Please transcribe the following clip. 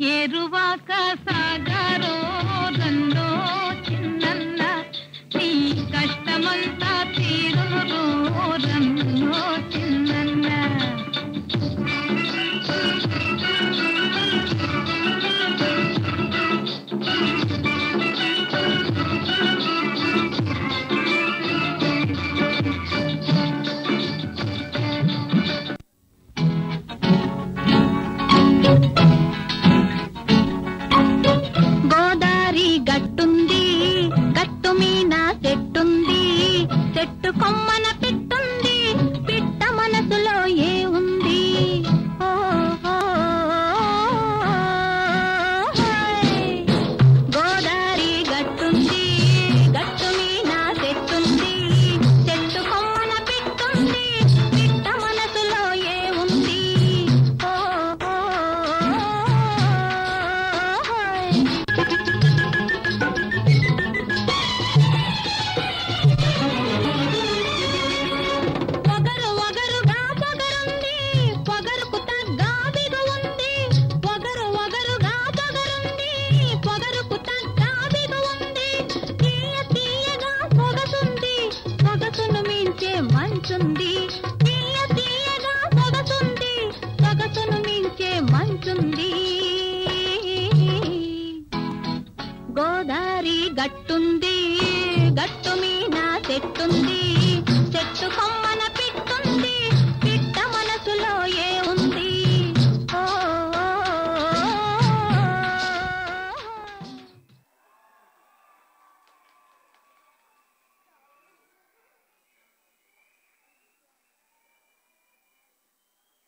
ఏరువాక సాగరో రండో చిన్నన్న నీ కష్టమంతా తీరును రన్నో చిన్నన్న. గోదారి గట్టుంది, గట్టు మీన చెట్టుంది, చెట్టు కొమ్మన పిట్టుంది, పిట్ట మనసులో ఏ ఉంది? గోదారి గట్టుంది, గట్టు మీన చెట్టుంది, చెట్టు కొమ్మన పిట్టుంది, పిట్ట మనసులో ఏ ఉంది? పొగరు ఒగరుగా పొగరుంది, పొగరుకు తగ్గ బిగు ఉంది. పొగరు ఒగరుగా పొగరుంది, పొగరుకు తగ్గ బిగు ఉంది. తీయ తీయగా సొగసుంది, సొగసును మించే మంచుంది. తీయ తీయగా సొగసుంది, సొగసును మించే మంచుంది. గోదారి గట్టుంది,